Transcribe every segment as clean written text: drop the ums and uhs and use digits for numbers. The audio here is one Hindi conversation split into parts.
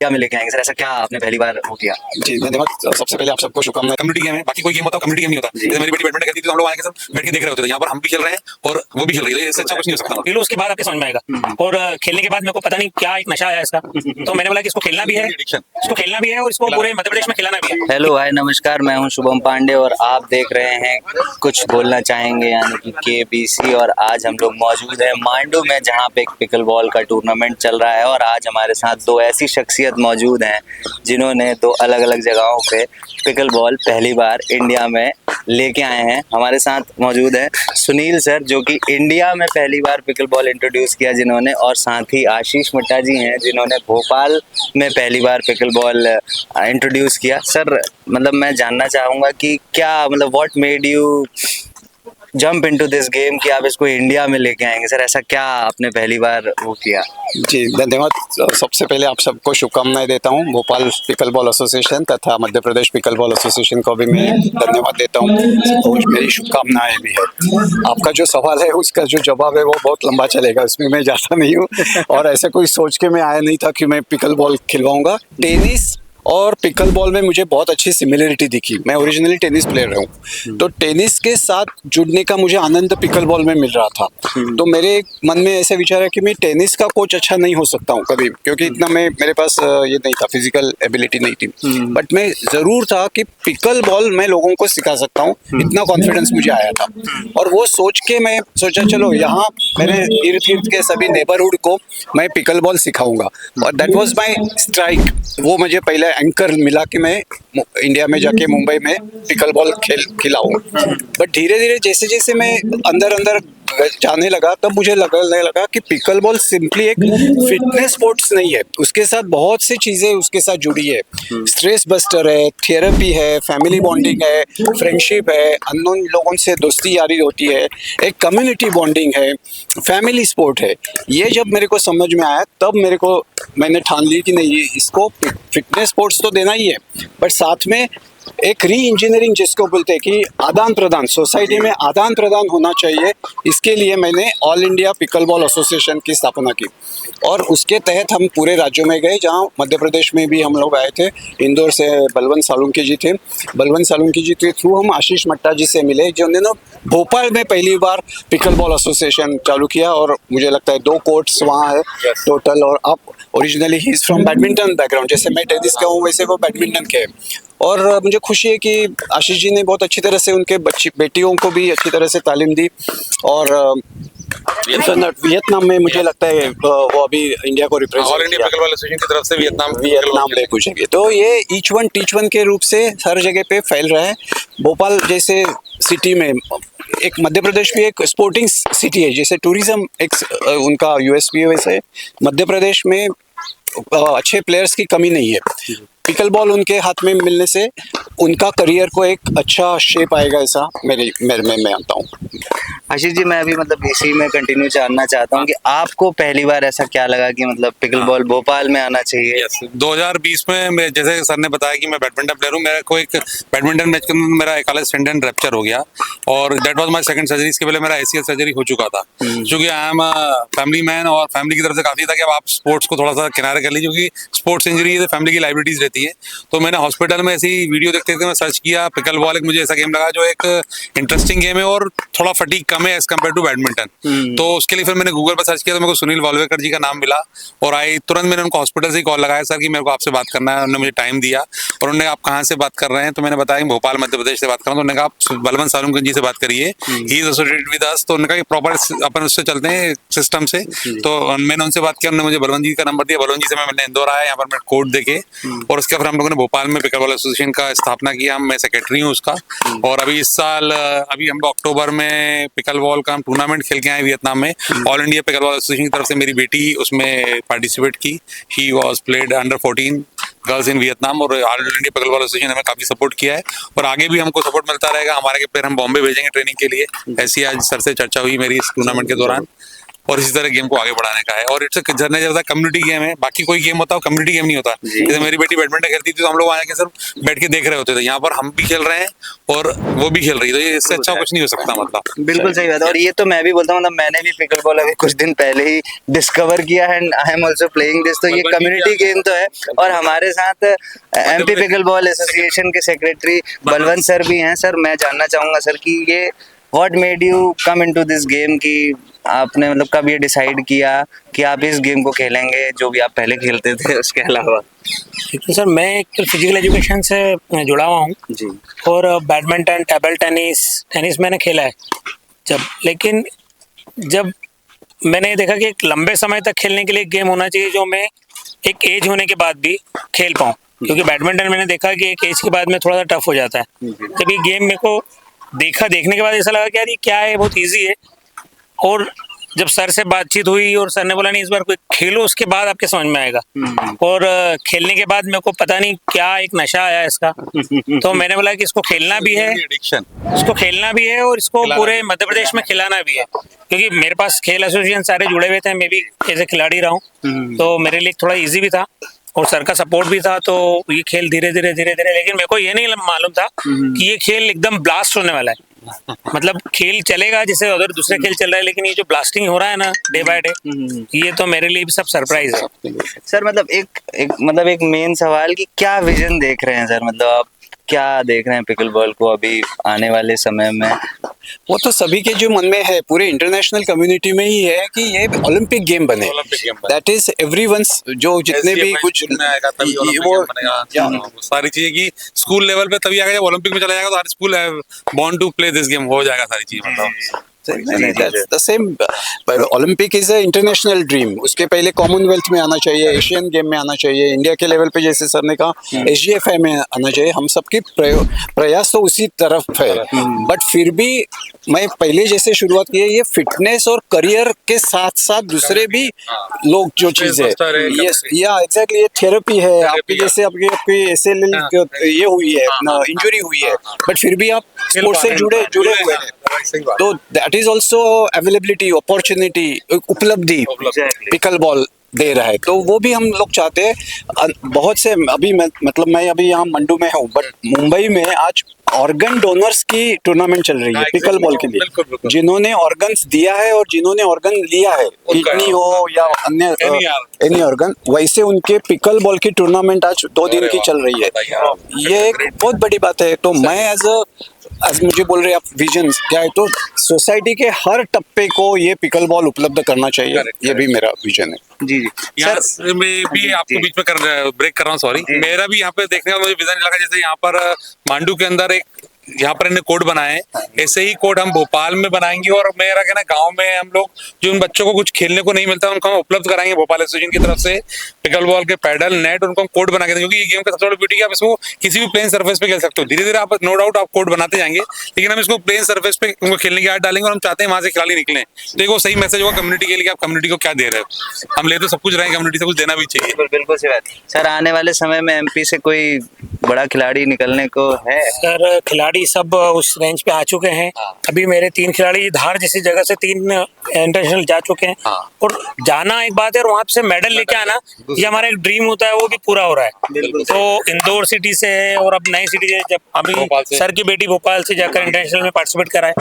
क्या में लेके आएंगे सर, ऐसा क्या आपने पहली बार वो किया? जी धन्यवाद। सबसे पहले आप सबको शुभकामनाएं। कम्युनिटी गेम है, बाकी कोई गेम होता है कम्युनिटी गेम नहीं होता। जैसे मेरी बेटी बैडमिंटन खेलती थी तो हम लोग आए के सब बैठ के देख रहे होते थे। यहाँ पर हम भी खेल रहे हैं और वो भी खेल रही है, इससे अच्छा कुछ नहीं हो सकता। खेलो उसके बाद आपके समझ में आएगा। और खेलने के बाद मेरे को पता नहीं क्या एक नशा आया इसका, तो मैंने बोला कि इसको खेलना भी है, इसको खेलना भी है और इसको पूरे मध्य प्रदेश में खिलाना भी है। हेलो हाय नमस्कार, मैं हूं शुभम पांडे और आप देख रहे हैं कुछ बोलना चाहेंगे यानी कि KBC। और आज हम लोग मौजूद हैं मांडू में, जहां पे एक पिकल बॉल का टूर्नामेंट चल रहा है। और आज हमारे साथ दो ऐसी शख्सियत मौजूद हैं जिन्होंने दो अलग अलग जगहों पे पिकल बॉल पहली बार इंडिया में लेके आए हैं। हमारे साथ मौजूद है सुनील सर, जो कि इंडिया में पहली बार पिकल बॉल इंट्रोड्यूस किया जिन्होंने, और साथ ही आशीष मट्टा जी हैं जिन्होंने भोपाल में पहली बार पिकल बॉल इंट्रोड्यूस किया। सर मतलब मैं जानना चाहूँगा कि क्या मतलब what made you jump into this game कि आप इसको इंडिया में लेके आएंगे सर, ऐसा क्या आपने पहली बार वो किया? जी धन्यवाद। सबसे पहले आप सबको शुभकामनाएं देता हूँ। भोपाल पिकल बॉल एसोसिएशन तथा Madhya Pradesh pickle ball association को भी मैं धन्यवाद देता हूँ और मेरी शुभकामनाएं भी है। आपका जो सवाल है उसका जो जवाब है वो बहुत लंबा चलेगा, उसमें मैं जाता नहीं हूँ। और ऐसा कोई सोच के मैं आया नहीं था कि मैं पिकल बॉल खिलवाऊंगा। टेनिस और पिकल बॉल में मुझे बहुत अच्छी सिमिलरिटी दिखी। मैं ओरिजिनली टेनिस प्लेयर हूँ, तो टेनिस के साथ जुड़ने का मुझे आनंद पिकल बॉल में मिल रहा था। तो मेरे मन में ऐसा विचार है कि मैं टेनिस का कोच अच्छा नहीं हो सकता हूँ कभी, क्योंकि इतना मेरे पास ये नहीं था, फिजिकल एबिलिटी नहीं थी। बट मैं ज़रूर था कि पिकल बॉल मैं लोगों को सिखा सकता हूँ, इतना कॉन्फिडेंस मुझे आया था। और वो सोच के मैं सोचा चलो यहाँ मेरे इर्द गिर्द के सभी नेबरहुड को मैं पिकल बॉल सिखाऊंगा। और दैट वाज माय स्ट्राइक। वो मुझे पहले एंकर मिला कि मैं इंडिया में जाके मुंबई में पिकल बॉल खिलाऊं। बट धीरे धीरे जैसे जैसे मैं अंदर अंदर जाने लगा तब मुझे लगने लगा कि पिकल बॉल सिंपली एक फिटनेस स्पोर्ट्स नहीं है, उसके साथ बहुत सी चीज़ें उसके साथ जुड़ी है। स्ट्रेस बस्टर है, थेरेपी है, फैमिली बॉन्डिंग है, फ्रेंडशिप है, अननोन लोगों से दोस्ती यारी होती है, एक कम्युनिटी बॉन्डिंग है, फैमिली स्पोर्ट है। ये जब मेरे को समझ में आया तब मैंने ठान ली कि नहीं, इसको फिटनेस स्पोर्ट्स तो देना ही है, बट साथ में एक री इंजीनियरिंग जिसको बोलते हैं कि आदान प्रदान, सोसाइटी में आदान प्रदान होना चाहिए। इसके लिए मैंने all India pickleball association की स्थापना की और उसके तहत हम पूरे राज्यों में गए। जहां मध्य प्रदेश में भी हम लोग आए थे, इंदौर से बलवंत सालुंके जी थे। बलवंत सालुंके जी के थ्रू हम आशीष मट्टा जी से मिले, जिन्होंने भोपाल में पहली बार पिकल बॉल एसोसिएशन चालू किया। और मुझे लगता है 2 कोर्ट्स वहाँ है टोटल। और अब originally he is from badminton background, जैसे मैं टेनिस का हूँ वैसे वो बैडमिंटन के हैं। और मुझे खुशी है कि आशीष जी ने बहुत अच्छी तरह से उनके बेटियों को भी अच्छी तरह से तालीम दी। और वियतनाम में मुझे लगता है वो अभी इंडिया को represent all India pickleball association की तरफ से वियतनाम में पूछेंगे। तो ये ईच वन टीच वन के रूप से हर जगह पे फैल रहा है। भोपाल जैसे सिटी में एक मध्य प्रदेश भी एक स्पोर्टिंग सिटी है, जैसे टूरिज्म एक उनका यूएसपी है, वैसे मध्य प्रदेश में अच्छे प्लेयर्स की कमी नहीं है। पिकल बॉल उनके हाथ में मिलने से उनका करियर को एक अच्छा शेप आएगा, ऐसा मैं मानता हूँ। आशीष जी, मैं अभी मतलब इसी में कंटिन्यू जानना चाहता हूँ कि आपको पहली बार ऐसा क्या लगा कि मतलब पिकल बॉल भोपाल में आना चाहिए? 2020 में जैसे सर ने बताया कि मैं बैडमिंटन प्लेयर हूँ, मेरे को एक बैडमिंटन मैच के अंदर मेरा एकालेस टेंडन रैप्चर हो गया और that was my second surgery. इसके पहले मेरा ACL सर्जरी हो चुका था। क्योंकि आई एम फैमिली मैन और फैमिली की तरफ से काफी था कि अब आप स्पोर्ट्स को थोड़ा सा किनारे कर लीजिए, क्योंकि स्पोर्ट्स इंजरी है, फैमिली की लाइबिलिटीज रहती है। तो मैंने हॉस्पिटल में ऐसी वीडियो देखते देखते मैं सर्च किया पिकल बॉल। एक मुझे ऐसा गेम लगा जो एक इंटरेस्टिंग गेम है और थोड़ा फटीग कम है एज कम्पेयर टू बैडमिंटन। तो उसके लिए फिर मैंने गूगल पर सर्च किया तो मेरे को सुनील वालवेकर जी का नाम मिला और तुरंत मैंने उनको हॉस्पिटल से कॉल लगाया, सर कि मेरे को आपसे बात करना है। उन्होंने मुझे टाइम दिया और उन्होंने आप कहाँ से बात कर रहे हैं, तो मैंने बताया भोपाल मध्य प्रदेश से बात कर रहा हूँ। तो उन्होंने कहा आप बलवंत सालुंके जी से बात करिए, he is associated with us. तो उन्होंने कहा प्रॉपर अपन उससे चलते हैं सिस्टम से। तो मैंने उनसे बात किया, उन्होंने मुझे बलवंत जी का नंबर दिया। बलवंत जी से मैं मिलने इंदौर आया, यहाँ पर मैं कोड देके और उसके बाद हम लोगों ने भोपाल में पिकल बॉल एसोसिएशन का स्थापना किया। मैं सेक्रेटरी हूँ उसका। और अभी इस साल अभी हम अक्टूबर में पिकल बॉल का हम टूर्नामेंट खेल के आए वियतनाम में। All India pickleball association की तरफ से मेरी बेटी उसमें पार्टिसिपेट की। He was played under 14 girls in Vietnam. और all India pickleball association हमें काफी सपोर्ट किया है और आगे भी हमको सपोर्ट मिलता रहेगा। हमारे प्लेयर हम बॉम्बे भेजेंगे ट्रेनिंग के लिए, ऐसी आज सर से चर्चा हुई मेरी इस टूर्नामेंट के दौरान। और इसी तरह गेम को आगे बढ़ाने का है। और इट्स जर्नल जैसा कम्युनिटी गेम है, बाकी कोई गेम होता है कम्युनिटी गेम नहीं होता। जैसे मेरी बेटी बैडमिंटन खेलती थी तो हम लोग वहाँ के सर बैठ के देख रहे होते थे, यहाँ पर हम भी खेल रहे हैं और वो भी खेल रही है, तो ये इससे अच्छा कुछ नहीं हो सकता मतलब। बिल्कुल सही बात है। और ये तो मैं भी बोलता हूँ, मतलब मैंने भी पिकल बॉल अभी कुछ दिन पहले ही डिस्कवर किया है and I am also playing this. तो ये कम्युनिटी गेम तो है। और हमारे साथ एमपी पिकल बॉल एसोसिएशन के सेक्रेटरी बलवंत सर भी हैं। सर मैं जानना चाहूंगा सर कि ये what made you come into this game, कि आपने मतलब कब ये डिसाइड किया कि आप इस गेम को खेलेंगे जो भी आप पहले खेलते थे उसके अलावा? तो सर मैं एक फिजिकल एजुकेशन से जुड़ा हुआ हूँ जी। और बैडमिंटन, टेबल टेनिस मैंने खेला है लेकिन जब मैंने देखा कि एक लंबे समय तक खेलने के लिए एक गेम होना चाहिए जो मैं एक एज होने के बाद भी खेल पाऊँ, क्योंकि बैडमिंटन मैंने देखा कि एक एज के बाद में थोड़ा सा टफ हो जाता है। जब ये गेम मेरे को देखने के बाद ऐसा लगा कि यार ये क्या है, बहुत ईजी है। और जब सर से बातचीत हुई और सर ने बोला नहीं इस बार कोई खेलो, उसके बाद आपके समझ में आएगा। और खेलने के बाद मेरे को पता नहीं क्या एक नशा आया इसका। तो मैंने बोला कि इसको खेलना भी है, इसको खेलना भी है और इसको पूरे मध्य प्रदेश में खिलाना भी है, क्योंकि मेरे पास खेल एसोसिएशन सारे जुड़े हुए थे, मैं भी ऐसे खिलाड़ी रहा हूँ, तो मेरे लिए थोड़ा ईजी भी था और सर का सपोर्ट भी था। तो ये खेल धीरे धीरे, लेकिन मेरे को ये नहीं मालूम था कि ये खेल एकदम ब्लास्ट होने वाला है। मतलब खेल चलेगा जैसे उधर दूसरे खेल चल रहा है, लेकिन ये जो ब्लास्टिंग हो रहा है ना डे बाय डे, ये तो मेरे लिए भी सब सरप्राइज है। सर मतलब एक मेन सवाल कि क्या विजन देख रहे हैं सर, मतलब आप क्या देख रहे हैं पिकल बॉल को अभी आने वाले समय में? वो तो सभी के जो मन में है, पूरे इंटरनेशनल कम्युनिटी में ही है कि ये ओलंपिक गेम बने। दैट इज एवरीवन्स, जो जितने भी कुछ वो सारी चीजें की स्कूल लेवल पे तभी आएगा जब ओलंपिक में चला जाएगा, तो हर स्कूल है born to play this game हो जाएगा सारी चीज मतलब। The same Olympic is a international dream. उसके पहले कॉमनवेल्थ में आना चाहिए, एशियन गेम में आना चाहिए, इंडिया के लेवल पे जैसे सर ने कहा एसजीएफआई में आना चाहिए। हम सबकी प्रयास तो उसी तरफ है, बट फिर भी मैं पहले जैसे शुरुआत की है, ये फिटनेस और करियर के साथ साथ दूसरे भी लोग जो चीज है, या एग्जैक्टली ये थेरेपी है आपकी, जैसे आपकी एसएलएल ये हुई है, इंजरी हुई है, बट फिर भी आप स्पोर्ट्स से जुड़े हुए हैं, तो that is also availability, opportunity, उपलब्धि पिकल बॉल दे रहा है। तो वो भी हम लोग चाहते हैं। बहुत से अभी मैं अभी यहाँ मंडू में हूँ, बट मुंबई में आज ऑर्गन डोनर्स की टूर्नामेंट चल रही है पिकल बॉल के लिए, जिन्होंने ऑर्गन्स दिया है और जिन्होंने ऑर्गन लिया है, किडनी हो या अन्य एनी ऑर्गन, वैसे उनके पिकल बॉल की टूर्नामेंट आज 2 दिन की चल रही है। ये एक बहुत बड़ी बात है। तो मैं आज मुझे बोल रहे आप विजन क्या है, तो सोसाइटी के हर टप्पे को ये पिकल बॉल उपलब्ध करना चाहिए, ये भी मेरा विजन है। जी सर मैं भी आपको बीच में ब्रेक कर रहा हूँ, सॉरी। मेरा भी यहाँ पे देखने का मुझे विजन लगा, जैसे यहाँ पर मांडू के अंदर एक यहाँ पर इन्हें कोर्ट बनाए हैं, ऐसे ही कोर्ट हम भोपाल में बनाएंगे। और मेरा कहना गांव में हम लोग जो उन बच्चों को कुछ खेलने को नहीं मिलता उनको हम उपलब्ध कराएंगे भोपाल एसोसिएशन की तरफ से, पिकल बॉल के पैडल, नेट, उनको हम कोर्ट बना के देंगे। क्योंकि ये गेम का सबसे बड़ा ब्यूटी है आप इसको किसी भी प्लेन सर्फेस पे खेल सकते हो। धीरे धीरे आप नो डाउट आप कोर्ट बनाते जाएंगे, लेकिन हम इसको प्लेन सर्फेस पे उनको खेलने की आदत डालेंगे और हम चाहते हैं वहां से खिलाड़ी निकले। तो एक वो सही मैसेज होगा कम्युनिटी के लिए, आप कम्युनिटी को क्या दे रहे हो। हम ले तो सब कुछ रहे हैं, कम्युनिटी से कुछ देना भी चाहिए। बिल्कुल सही बात। सर आने वाले समय में एमपी से कोई बड़ा खिलाड़ी निकलने को है? सर खिलाड़ी सब उस रेंज पे आ चुके हैं। अभी मेरे 3 खिलाड़ी धार जैसी जगह से 3 इंटरनेशनल जा चुके हैं। और जाना एक बात है और वहां से मेडल लेके आना ये हमारा एक ड्रीम होता है, वो भी पूरा हो रहा है। तो इंदौर सिटी से है और अब नई सिटी से, जब अभी सर की बेटी भोपाल से जाकर इंटरनेशनल में पार्टिसिपेट करा है,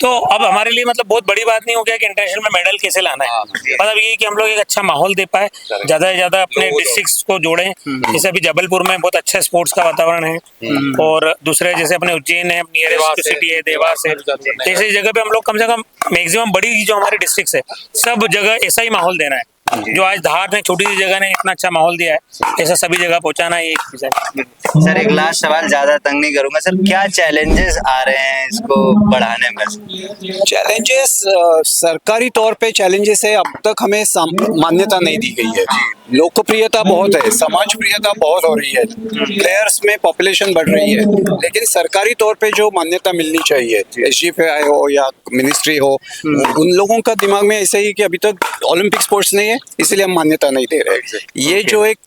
तो अब हमारे लिए मतलब बहुत बड़ी बात नहीं हो गया कि इंटरनेशनल में मेडल कैसे लाना है। मतलब ये कि हम लोग एक अच्छा माहौल दे पाए, ज्यादा से ज्यादा अपने डिस्ट्रिक्ट्स को जोड़ें। जैसे अभी जबलपुर में बहुत अच्छा स्पोर्ट्स का वातावरण है, और दूसरे जैसे अपने उज्जैन है, नियरेस्ट सिटी है, देवास है, ऐसी जगह पे हम लोग कम से कम मैक्सिमम बड़ी जो हमारे डिस्ट्रिक्ट है सब जगह ऐसा ही माहौल देना है। जो आज धार ने छोटी सी जगह ने इतना अच्छा माहौल दिया है, ऐसा सभी जगह पहुंचाना है। सर एक लास्ट सवाल, ज्यादा तंग नहीं करूंगा सर, क्या चैलेंजेस आ रहे हैं इसको बढ़ाने में? चैलेंजेस सरकारी तौर पे चैलेंजेस है, अब तक हमें मान्यता नहीं दी गई है। लोकप्रियता बहुत है, समाज प्रियता बहुत हो रही है, प्लेयर्स में पॉपुलेशन बढ़ रही है, लेकिन सरकारी तौर पे जो मान्यता मिलनी चाहिए, एसजीएफआई हो या मिनिस्ट्री हो, उन लोगों का दिमाग में ऐसे ही कि अभी तक ओलंपिक स्पोर्ट्स नहीं है, इसलिए हम मान्यता नहीं दे रहे। ये जो एक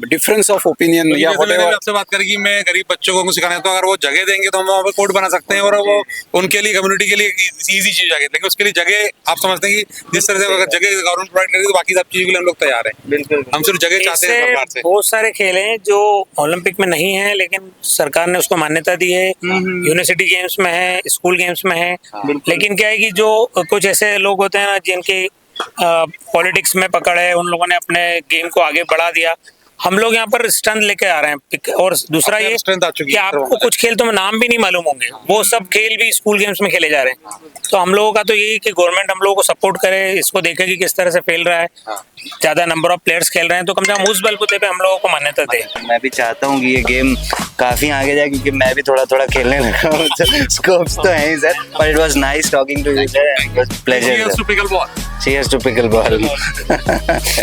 डिफरेंस ऑफ ओपिनियन या जैसे मैंने whatever, आपसे बात करी कि मैं गरीब बच्चों को सिखाना है, तो अगर वो जगह देंगे तो हम वहाँ पे कोर्ट बना सकते हैं और वो उनके लिए कम्युनिटी के लिए इजी चीज आ गई। लेकिन उसके लिए जगह आप समझते हैं कि जिस तरह से अगर जगह गवर्नमेंट प्रोवाइड करेगी तो बाकी सब चीजों के लिए हम लोग तैयार हैं। बिल्कुल हम सिर्फ जगह चाहते हैं सरकार इससे से। बहुत सारे खेल हैं जो ओलंपिक में नहीं है, लेकिन सरकार ने उसको मान्यता दी है। यूनिवर्सिटी गेम्स में है, स्कूल गेम्स में है। लेकिन क्या है कि जो कुछ ऐसे लोग होते हैं ना जिनकी पॉलिटिक्स में पकड़ है, उन लोगों ने अपने गेम को आगे बढ़ा दिया। हम लोग यहाँ पर स्ट्रेंथ लेके आ रहे हैं। और दूसरा अपने ये strength आ चुकी कि है। आपको कुछ खेल तो नाम भी नहीं मालूम होंगे, वो सब खेल भी स्कूल गेम्स में खेले जा रहे हैं। तो हम लोगों का तो यही कि गवर्नमेंट हम लोगों को सपोर्ट करे, इसको देखे कि किस तरह से फैल रहा है, ज्यादा नंबर ऑफ प्लेयर्स खेल रहे हैं, तो कम से कम उस बलबूते पे हम लोगों को मान्यता दे। मैं भी चाहता हूँ कि ये गेम काफी आगे जाए, क्योंकि मैं भी थोड़ा थोड़ा खेलने लगा हूँ। स्कोप्स तो हैं ही sir, but it was nice talking to you sir, it was pleasure. Cheers to pickleball. Cheers to pickleball.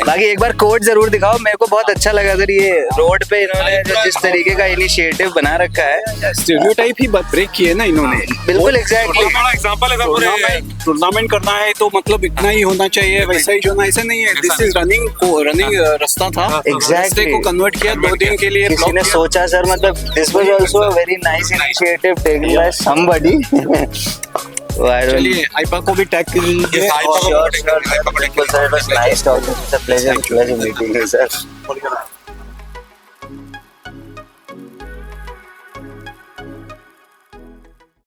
बाकी एक बार कोर्ट जरूर दिखाओ, मेरे को बहुत अच्छा लगा सर। ये रोड पे इन्होंने जो जिस तरीके का इनिशिएटिव बना रखा है, स्टीरियोटाइप ही ब्रेक किए ना इन्होंने। बिल्कुल एग्जैक्टली। बहुत बड़ा एग्जांपल है सर पूरे। टूर्नामेंट करना है तो मतलब इतना ही होना चाहिए, वैसा ही होना, ऐसा नहीं है। दिस इज रनिंग रास्ता था, Exactly. रास्ते को कन्वर्ट किया 2 दिन के लिए। किसी ने सोचा सर, मतलब this was also a very nice initiative taken by somebody. चलिए आइपा को भी टैग कर लीजिए। Yes, AIPA को Sure, sir. Sir, it was nice talking. It's a pleasure meeting you, sir.